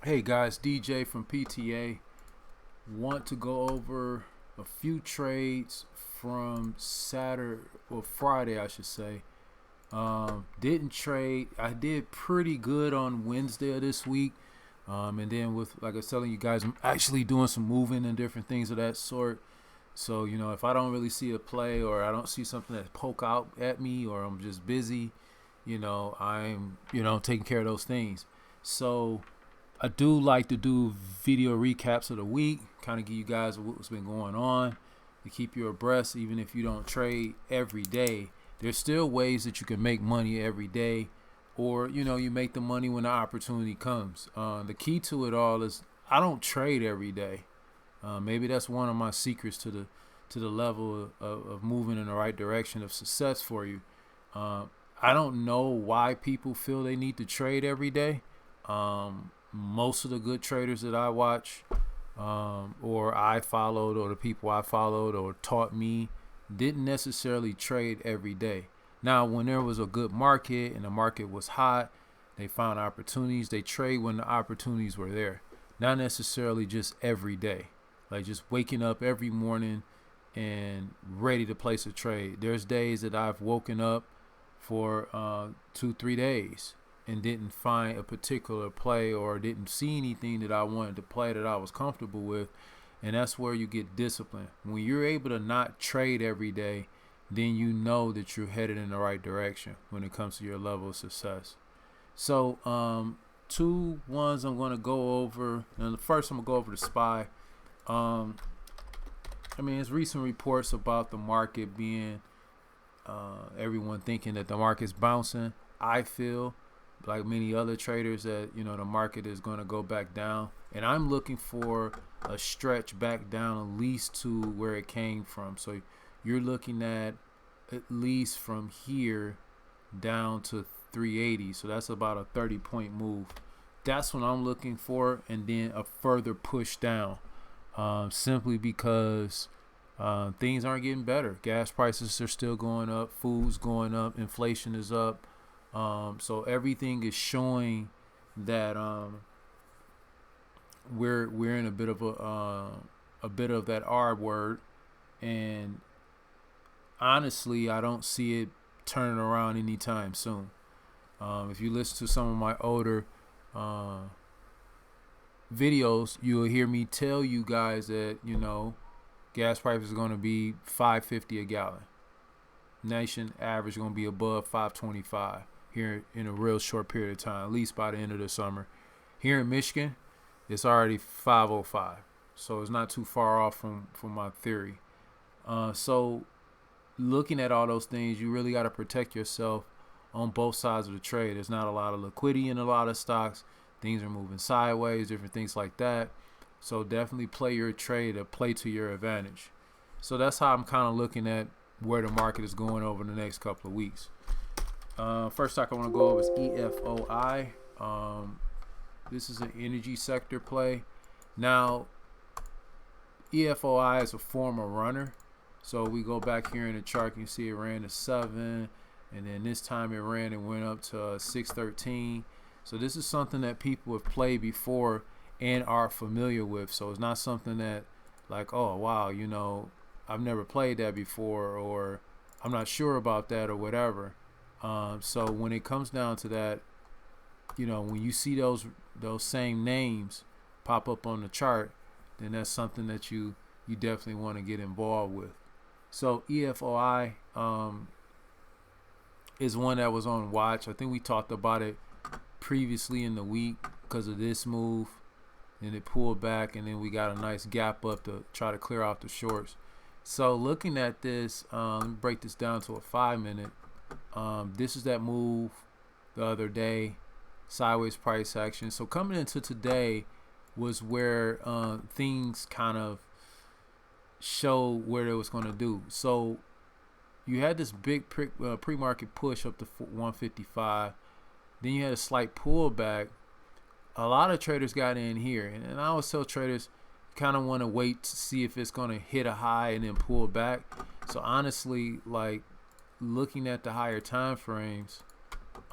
Hey guys, DJ from PTA. Want to go over a few trades from Saturday or Friday, I should say. Didn't trade. I did pretty good on Wednesday of this week. And then with like I was telling you guys, I'm actually doing some moving and different things of that sort. So, if I don't really see a play or I don't see something that poke out at me or I'm just busy, I'm, taking care of those things. So I do like to do video recaps of the week, kind of give you guys what's been going on to keep you abreast, even if you don't trade every day. There's still ways that you can make money every day, or you make the money when the opportunity comes. The key to it all is I don't trade every day. Maybe that's one of my secrets to the level of moving in the right direction of success for you. I don't know why people feel they need to trade every day. Most of the good traders that I watch, or I followed, or the people I followed or taught me, didn't necessarily trade every day. Now, when there was a good market and the market was hot, they found opportunities. They trade when the opportunities were there, not necessarily just every day. Like just waking up every morning and ready to place a trade. There's days that I've woken up for 2-3 days and didn't find a particular play or didn't see anything that I wanted to play that I was comfortable with. And that's where you get discipline. When you're able to not trade every day, then you know that you're headed in the right direction when it comes to your level of success. So, two ones I'm going to go over. And the first, I'm going to go over the SPY. It's recent reports about the market being, everyone thinking that the market's bouncing. I feel like many other traders that the market is going to go back down, and I'm looking for a stretch back down at least to where it came from. So you're looking at least from here down to 380. So that's about a 30-point move. That's what I'm looking for, and then a further push down, simply because things aren't getting better. Gas prices are still going up, food's going up, inflation is up. So everything is showing that we're in a bit of that R word, and honestly, I don't see it turning around anytime soon. If you listen to some of my older videos, you'll hear me tell you guys that gas prices are going to be $5.50 a gallon. Nation average going to be above 5.25 here in a real short period of time, at least by the end of the summer. Here in Michigan, it's already 5.05, so it's not too far off from my theory. So looking at all those things, you really got to protect yourself on both sides of the trade. There's not a lot of liquidity in a lot of stocks. Things are moving sideways, different things like that. So definitely play your trade or play to your advantage. So that's how I'm kind of looking at where the market is going over the next couple of weeks. First stock I want to go over is EFOI. This is an energy sector play. Now, EFOI is a former runner. So we go back here in the chart, you can see it ran to 7, and then this time it ran and went up to 613. So this is something that people have played before and are familiar with. So it's not something that like, oh wow, I've never played that before, or I'm not sure about that, or whatever. So when it comes down to that, when you see those same names pop up on the chart, then that's something that you definitely want to get involved with. So EFOI is one that was on watch. I think we talked about it previously in the week because of this move. Then it pulled back, and then we got a nice gap up to try to clear out the shorts. So looking at this, let me break this down to a 5-minute. This is that move the other day, sideways price action. So coming into today was where things kind of show where it was going to do. So you had this big pre-market push up to 155. Then you had a slight pullback. A lot of traders got in here, and I always tell traders kind of want to wait to see if it's going to hit a high and then pull back. So honestly, like looking at the higher time frames,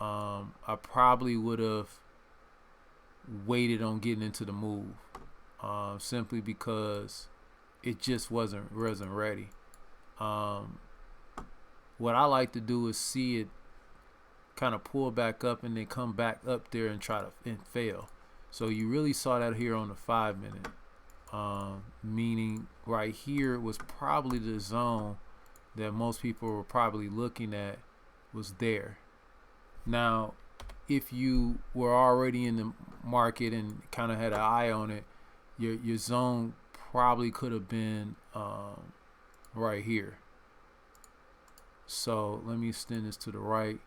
I probably would have waited on getting into the move, simply because it just wasn't ready. What I like to do is see it kind of pull back up and then come back up there and try to fail. So you really saw that here on the 5 minute, meaning right here was probably the zone that most people were probably looking at was there. Now, if you were already in the market and kind of had an eye on it, your zone probably could have been right here. So let me extend this to the right,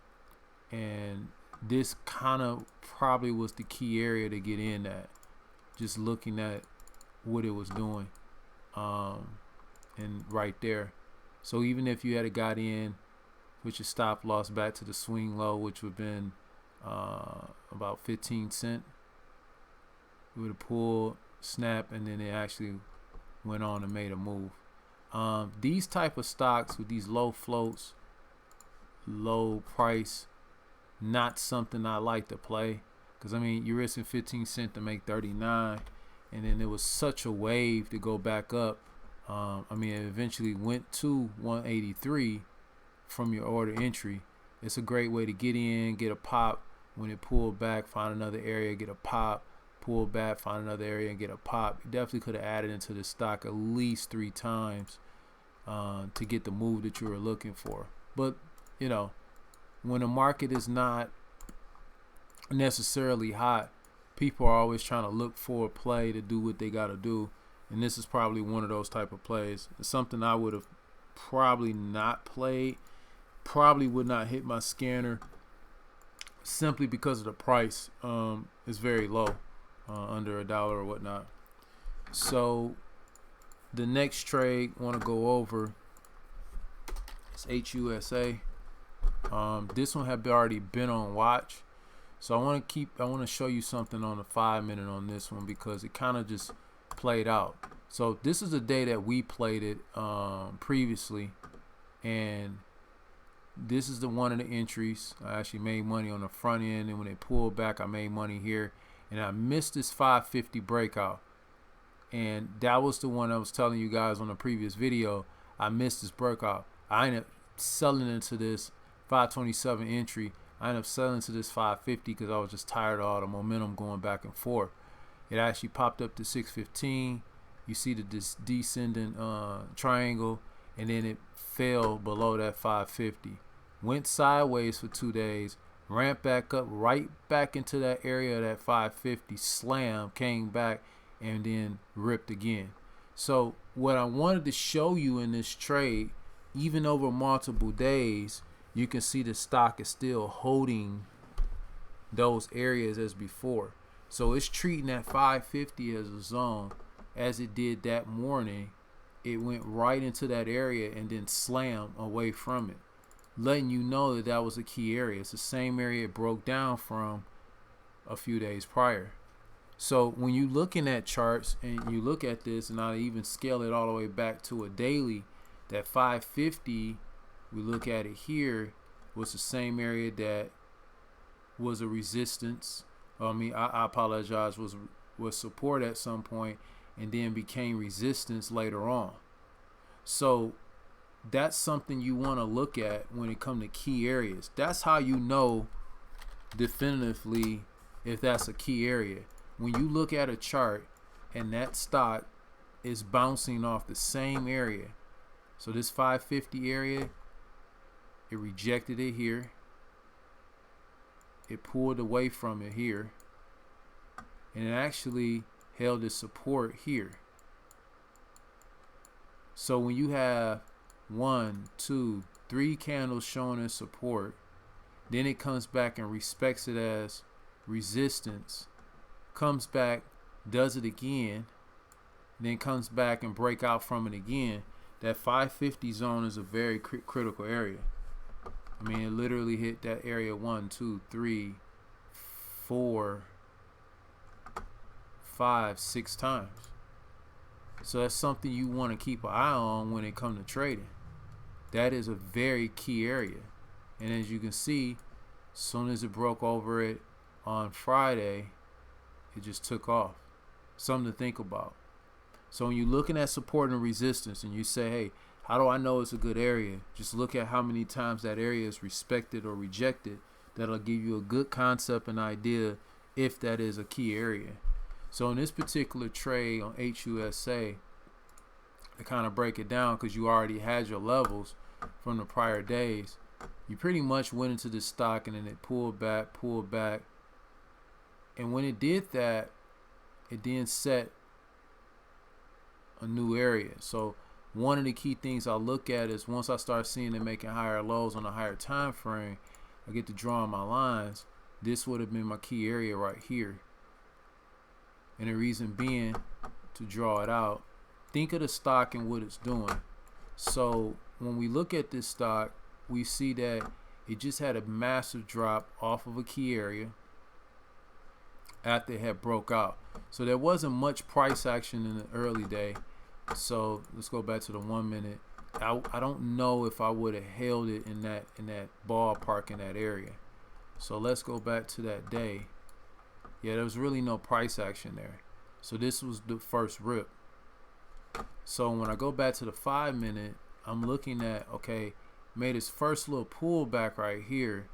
and this kind of probably was the key area to get in at, just looking at what it was doing, and right there. So even if you had got in with your stop loss back to the swing low, which would have been about 15 cents, it would have pulled, snap, and then it actually went on and made a move. These type of stocks with these low floats, low price, not something I like to play, because I mean you're risking 15 cents to make 39, and then there was such a wave to go back up. I mean, it eventually went to 183 from your order entry. It's a great way to get in, get a pop. When it pulled back, find another area, get a pop. Pull back, find another area, and get a pop. You definitely could have added into the stock at least 3 times to get the move that you were looking for. But you know, when the market is not necessarily hot, people are always trying to look for a play to do what they got to do, and this is probably one of those type of plays. It's something I would have probably not played, probably would not hit my scanner, simply because of the price. Is very low, under $1 or whatnot. So the next trade I want to go over is HUSA. This one had already been on watch, so I want to show you something on the 5 minute on this one, because it kind of just played out. So this is the day that we played it previously, and this is the one of the entries. I actually made money on the front end, and when it pulled back, I made money here, and I missed this 550 breakout, and that was the one I was telling you guys on the previous video. I missed this breakout. I ended up selling into this 527 entry. I ended up selling to this 550 because I was just tired of all the momentum going back and forth. It actually popped up to 615. You see the descending triangle, and then it fell below that 550. Went sideways for 2 days, ramped back up right back into that area of that 550, slam, came back, and then ripped again. So what I wanted to show you in this trade, even over multiple days, you can see the stock is still holding those areas as before. So it's treating that 550 as a zone, as it did that morning. It went right into that area and then slammed away from it, letting you know that that was a key area. It's the same area it broke down from a few days prior. So when you looking at charts and you look at this, and I even scale it all the way back to a daily, that 550, we look at it here, was the same area that was a resistance. I apologize, was support at some point, and then became resistance later on. So that's something you want to look at when it comes to key areas. That's how you know definitively if that's a key area. When you look at a chart and that stock is bouncing off the same area. So this 550 area, it rejected it here. It pulled away from it here, and it actually held its support here. So when you have 1, 2, 3 candles showing as support, then it comes back and respects it as resistance, comes back, does it again, then comes back and break out from it again. That 550 zone is a very critical area. I mean, it literally hit that area 1, 2, 3, 4, 5, 6 times. So that's something you want to keep an eye on when it comes to trading. That is a very key area. And as you can see, as soon as it broke over it on Friday, it just took off. Something to think about. So when you're looking at support and resistance and you say, hey, how do I know it's a good area? Just look at how many times that area is respected or rejected. That'll give you a good concept and idea if that is a key area. So in this particular trade on HUSA, to kind of break it down, because you already had your levels from the prior days, you pretty much went into this stock and then it pulled back. And when it did that, it then set a new area. So one of the key things I look at is once I start seeing it making higher lows on a higher time frame, I get to draw my lines. This would have been my key area right here. And the reason being, to draw it out, think of the stock and what it's doing. So when we look at this stock, we see that it just had a massive drop off of a key area after it had broke out. So there wasn't much price action in the early day. So let's go back to the 1 minute. I don't know if I would have held it in that ballpark in that area. So let's go back to that day. Yeah, there was really no price action there. So this was the first rip. So when I go back to the 5 minute, I'm looking at, okay, made its first little pullback right here.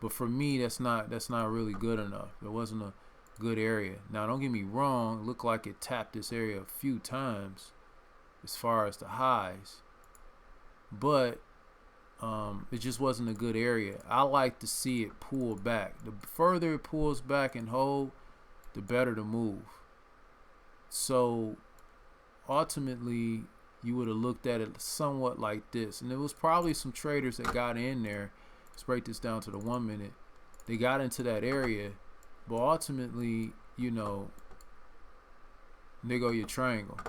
But for me, that's not really good enough. It wasn't a good area. Now, don't get me wrong. It looked like it tapped this area a few times as far as the highs. But it just wasn't a good area. I like to see it pull back. The further it pulls back and hold, the better the move. So ultimately, you would have looked at it somewhat like this. And there was probably some traders that got in there. Let's break this down to the 1 minute. They got into that area, but ultimately, you know, there go your triangle.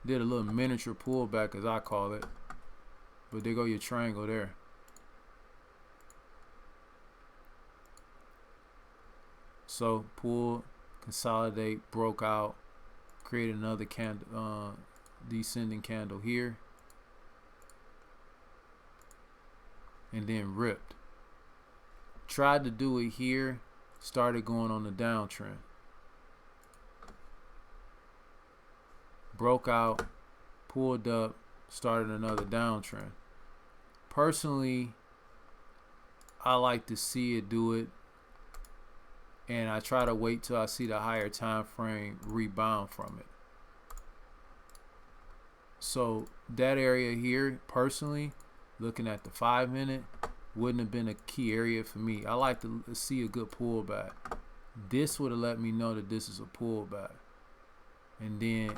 Did a little miniature pullback, as I call it. But there go your triangle there. So pull, consolidate, broke out, create another candle, descending candle here, and then ripped. Tried to do it here, started going on the downtrend. Broke out, pulled up, started another downtrend. Personally, I like to see it do it, and I try to wait till I see the higher time frame rebound from it. So that area here, personally, looking at the 5 minute, wouldn't have been a key area for me. I like to see a good pullback. This would have let me know that this is a pullback. And then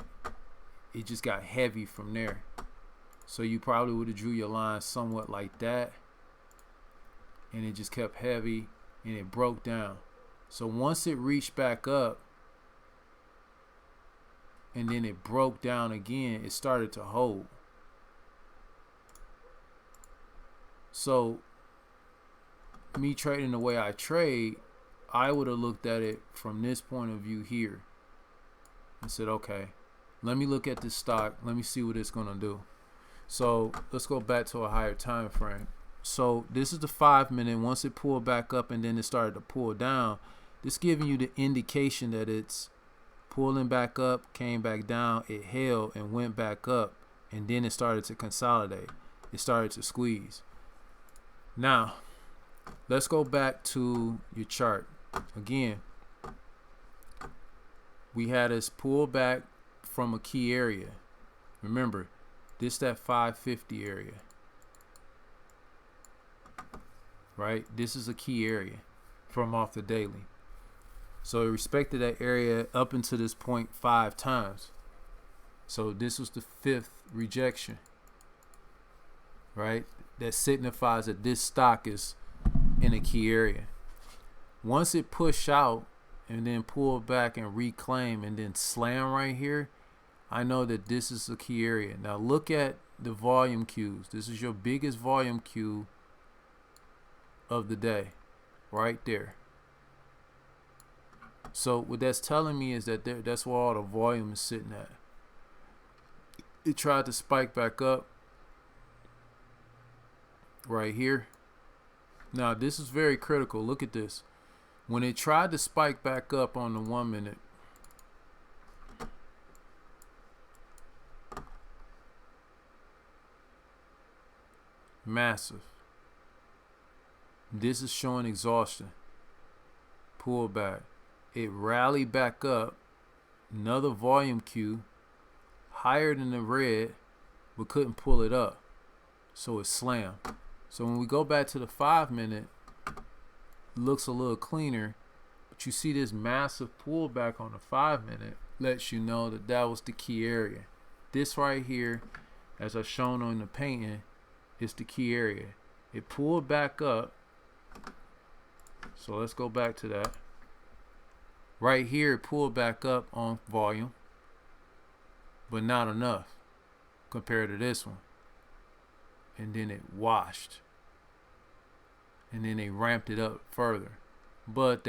it just got heavy from there. So you probably would have drew your line somewhat like that. And it just kept heavy and it broke down. So once it reached back up and then it broke down again, it started to hold. So me trading the way I trade, I would have looked at it from this point of view here and said, okay, let me look at this stock. Let me see what it's going to do. So let's go back to a higher time frame. So this is the 5 minute. Once it pulled back up and then it started to pull down, this giving you the indication that it's pulling back up, came back down, it held and went back up, and then it started to consolidate. It started to squeeze. Now, let's go back to your chart. Again, we had us pull back from a key area. Remember, this that 550 area. Right? This is a key area from off the daily. So it respected that area up until this point 5 times. So this was the 5th rejection. Right? That signifies that this stock is in a key area. Once it push out and then pull back and reclaim and then slam right here, I know that this is a key area. Now look at the volume cues. This is your biggest volume cue of the day right there. So what that's telling me is that that's where all the volume is sitting at. It tried to spike back up right here. Now this is very critical. Look at this. When it tried to spike back up on the 1 minute, massive. This is showing exhaustion. Pull back. It rallied back up. Another volume cue. Higher than the red, but couldn't pull it up. So it slammed. So when we go back to the 5 minute, it looks a little cleaner. But you see this massive pullback on the 5 minute lets you know that that was the key area. This right here, as I've shown on the painting, is the key area. It pulled back up. So let's go back to that. Right here, it pulled back up on volume, but not enough compared to this one. And then it washed. And then they ramped it up further. But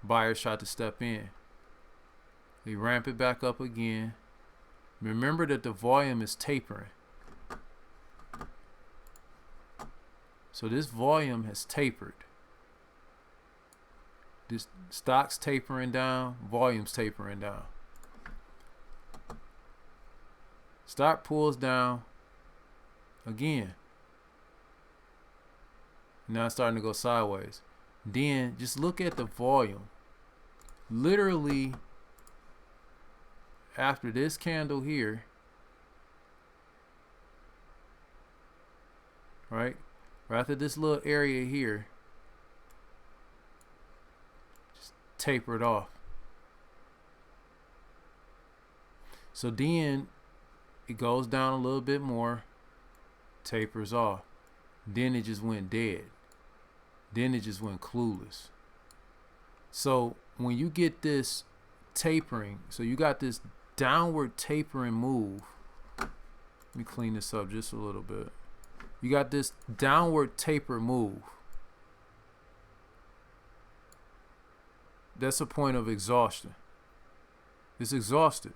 buyers tried to step in. They ramp it back up again. Remember that the volume is tapering. So this volume has tapered. This stock's tapering down, volume's tapering down. Stock pulls down again. Now it's starting to go sideways. Then just look at the volume. Literally, after this candle here, right? Or after this little area here, just tapered off. So then it goes down a little bit more, tapers off. Then it just went dead. Then it just went clueless. So when you get this tapering, so you got this downward tapering move. Let me clean this up just a little bit. You got this downward taper move. That's a point of exhaustion. It's exhausted.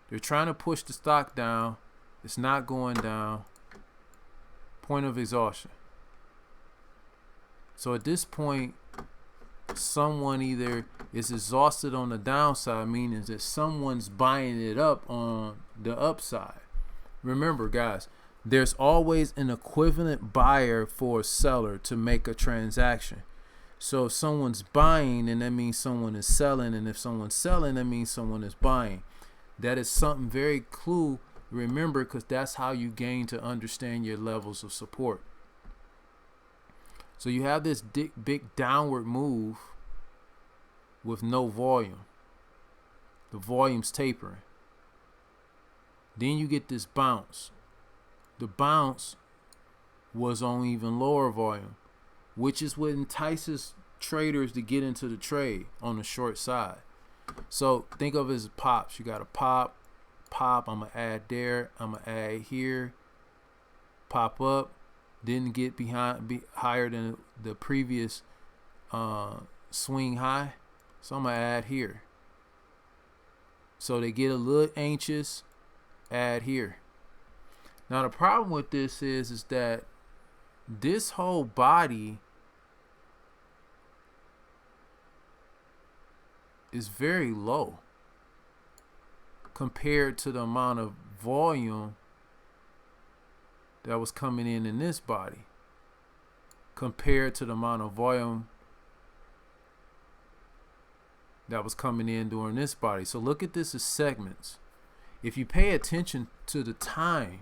They're trying to push the stock down. It's not going down. Point of exhaustion. So at this point, someone either is exhausted on the downside, meaning that someone's buying it up on the upside. Remember, guys, there's always an equivalent buyer for a seller to make a transaction. So if someone's buying, then that means someone is selling. And if someone's selling, that means someone is buying. That is something very clue. Remember, because that's how you gain to understand your levels of support. So you have this big downward move with no volume. The volume's tapering. Then you get this bounce. The bounce was on even lower volume, which is what entices traders to get into the trade on the short side. So think of it as pops. You got a pop. I'm going to add there. I'm going to add here. Pop up. Didn't get higher than the previous swing high. So I'm going to add here. So they get a little anxious. Add here. Now the problem with this is that this whole body is very low compared to the amount of volume that was coming in this body, compared to the amount of volume that was coming in during this body. So look at this as segments. If you pay attention to the time,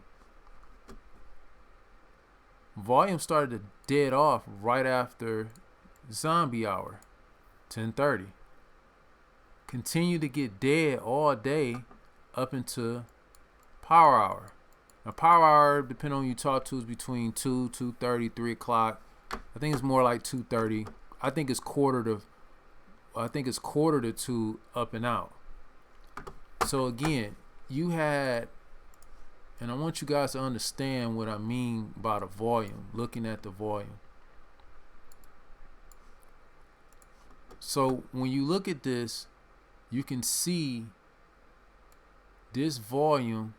volume started to dead off right after zombie hour, 10:30. Continue to get dead all day up into power hour. Now power hour, depending on who you talk to, is between 2, 2:30, 3 o'clock. I think it's more like 2:30. I think it's quarter to 2 up and out. So again, you had, and I want you guys to understand what I mean by the volume, looking at the volume. So when you look at this, you can see this volume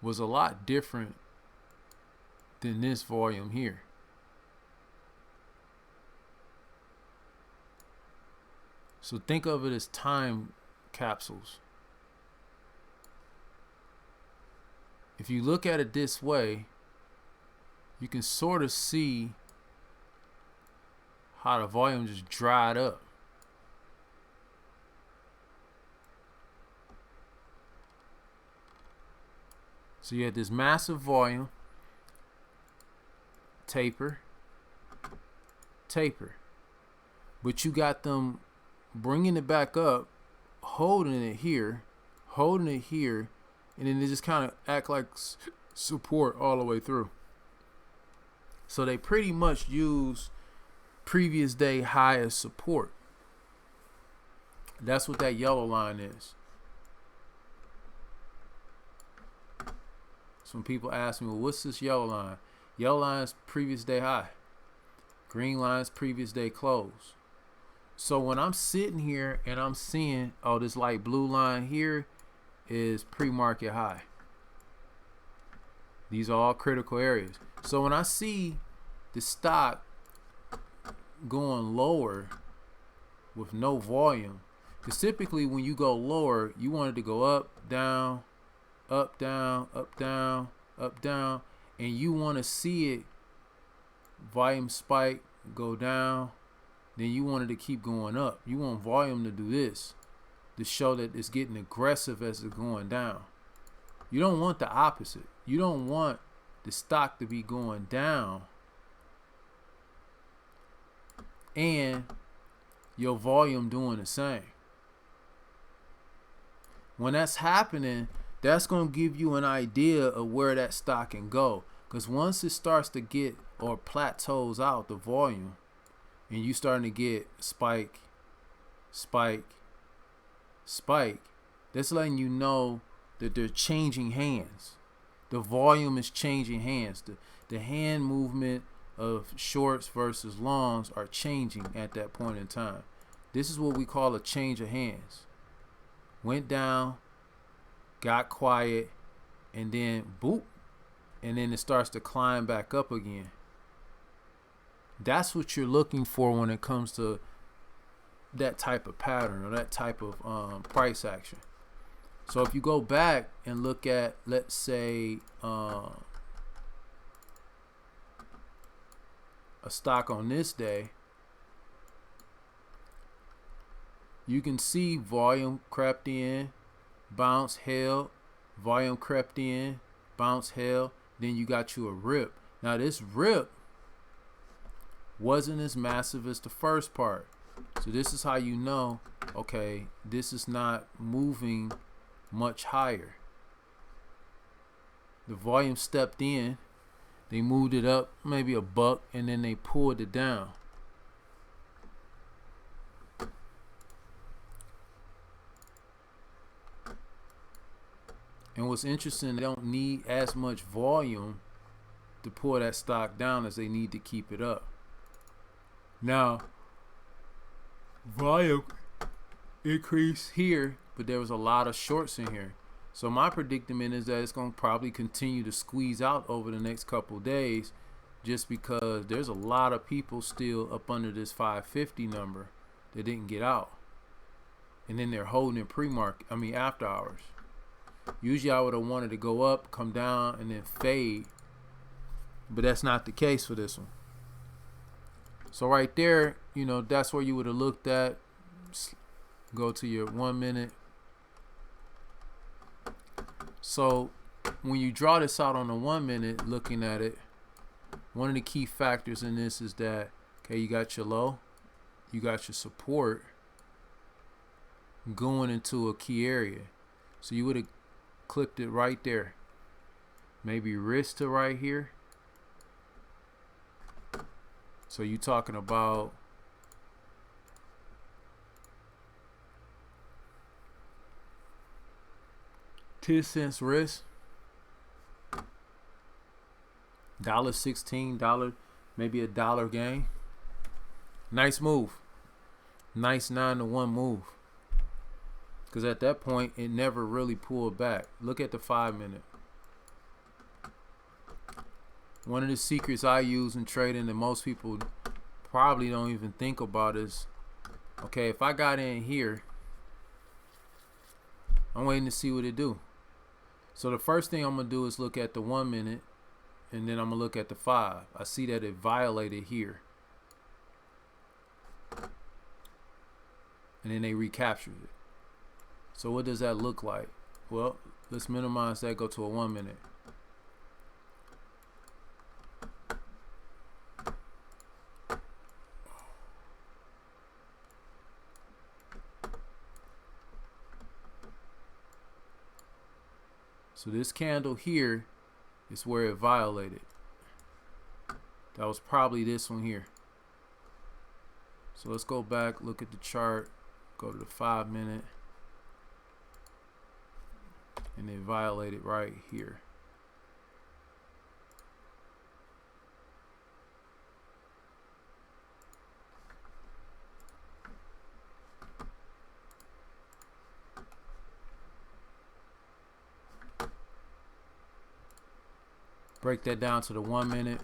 was a lot different than this volume here. So think of it as time capsules. If you look at it this way, you can sort of see how the volume just dried up. So you had this massive volume, taper, taper. But you got them bringing it back up, holding it here, and then they just kind of act like support all the way through. So they pretty much use previous day high as support. That's what that yellow line is. Some people ask me, well, what's this yellow line? Yellow line is previous day high. Green line is previous day close. So when I'm sitting here and I'm seeing, oh, this light blue line here is pre-market high. These are all critical areas. So when I see the stock going lower with no volume, because typically when you go lower, you want it to go up, down, up, down, up, down, up, down, and you want to see it volume spike, go down, then you want it to keep going up. You want volume to do this to show that it's getting aggressive as it's going down. You don't want the opposite. You don't want the stock to be going down and your volume doing the same. When that's happening, that's going to give you an idea of where that stock can go. Because once it starts to get or plateaus out the volume and you starting to get spike, spike, spike, that's letting you know that they're changing hands. The volume is changing hands. The hand movement of shorts versus longs are changing at that point in time. This is what we call a change of hands. Went down, got quiet, and then boop, and then it starts to climb back up again. That's what you're looking for when it comes to that type of pattern or that type of price action. So if you go back and look at, let's say, a stock on this day, you can see volume crept in, bounce, held, volume crept in, bounce, held, then you got you a rip. Now this rip wasn't as massive as the first part. So this is how you know, okay, this is not moving much higher. The volume stepped in, they moved it up maybe a buck, and then they pulled it down. And what's interesting, they don't need as much volume to pull that stock down as they need to keep it up. Now, volume increased here, but there was a lot of shorts in here. So my predicament is that it's going to probably continue to squeeze out over the next couple days, just because there's a lot of people still up under this 550 number that didn't get out. And then they're holding it after hours. Usually I would have wanted to go up, come down, and then fade. But that's not the case for this one. So right there, you know, that's where you would have looked at. Go to your 1 minute. So when you draw this out on the 1 minute, looking at it, one of the key factors in this is that, okay, you got your low, you got your support going into a key area. So you would have clipped it right there. Maybe wrist to right here. So you talking about $0.10 risk, $1.16, maybe $1 gain. Nice move. Nice 9-to-1 move. Because at that point, it never really pulled back. Look at the 5 minute. one of the secrets I use in trading that most people probably don't even think about is, okay, if I got in here, I'm waiting to see what it do. So the first thing I'm gonna do is look at the 1 minute, and then I'm gonna look at the 5. I see that it violated here, and then they recaptured it. So what does that look like? Well, let's minimize that, go to a 1 minute. So this candle here is where it violated. That was probably this one here. So let's go back, look at the chart, go to the 5 minute, and it violated right here. Break that down to the 1 minute.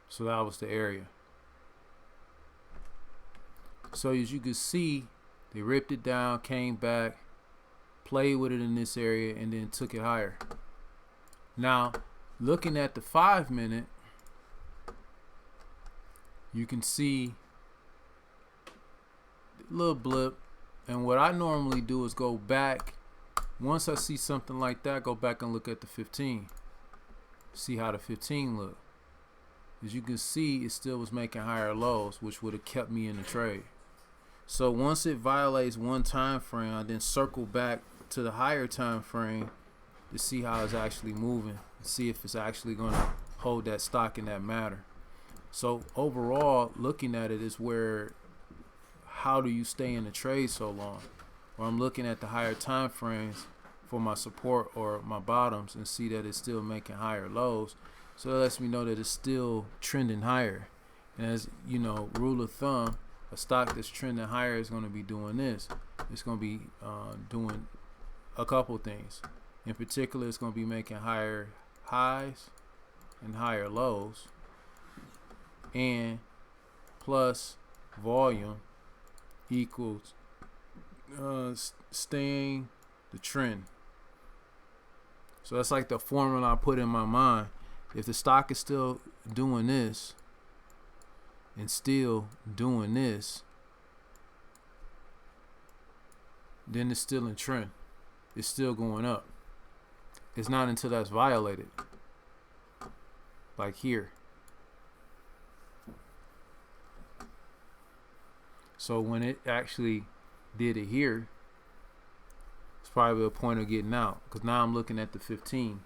So that was the area. So as you can see, they ripped it down, came back, played with it in this area, and then took it higher. Now, looking at the 5 minute, you can see a little blip. And what I normally do is go back. Once I see something like that, go back and look at the 15. See how the 15 look. As you can see, it still was making higher lows, which would have kept me in the trade. So once it violates one time frame, I then circle back to the higher time frame to see how it's actually moving, see if it's actually going to hold that stock in that matter. So overall, looking at it is where, how do you stay in the trade so long? Or I'm looking at the higher time frames for my support or my bottoms and see that it's still making higher lows. So that lets me know that it's still trending higher. And as you know, rule of thumb, a stock that's trending higher is going to be doing this. It's going to be doing a couple things. In particular, it's going to be making higher highs and higher lows, and plus volume equals staying the trend. So that's like the formula I put in my mind. If the stock is still doing this and still doing this, then it's still in trend. It's still going up. It's not until that's violated, like here. So when it actually did it here, it's probably a point of getting out, because now I'm looking at the 15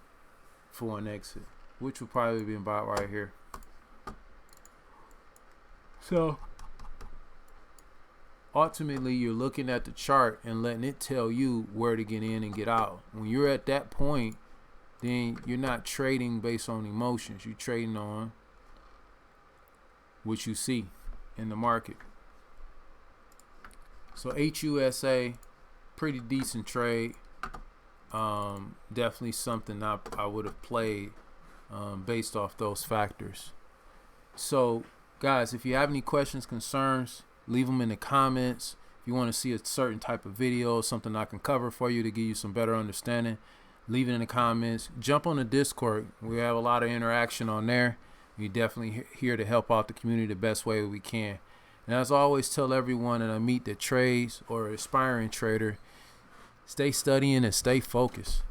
for an exit, which would probably be about right here. So ultimately, you're looking at the chart and letting it tell you where to get in and get out. When you're at that point, then you're not trading based on emotions. You're trading on what you see in the market. So HUSA, pretty decent trade. Definitely something I would have played based off those factors. So guys, if you have any questions, concerns, leave them in the comments. If you want to see a certain type of video, something I can cover for you to give you some better understanding, leave it in the comments. Jump on the Discord. We have a lot of interaction on there. We're definitely here to help out the community the best way we can. And as I always tell everyone that I meet that trades or aspiring trader, stay studying and stay focused.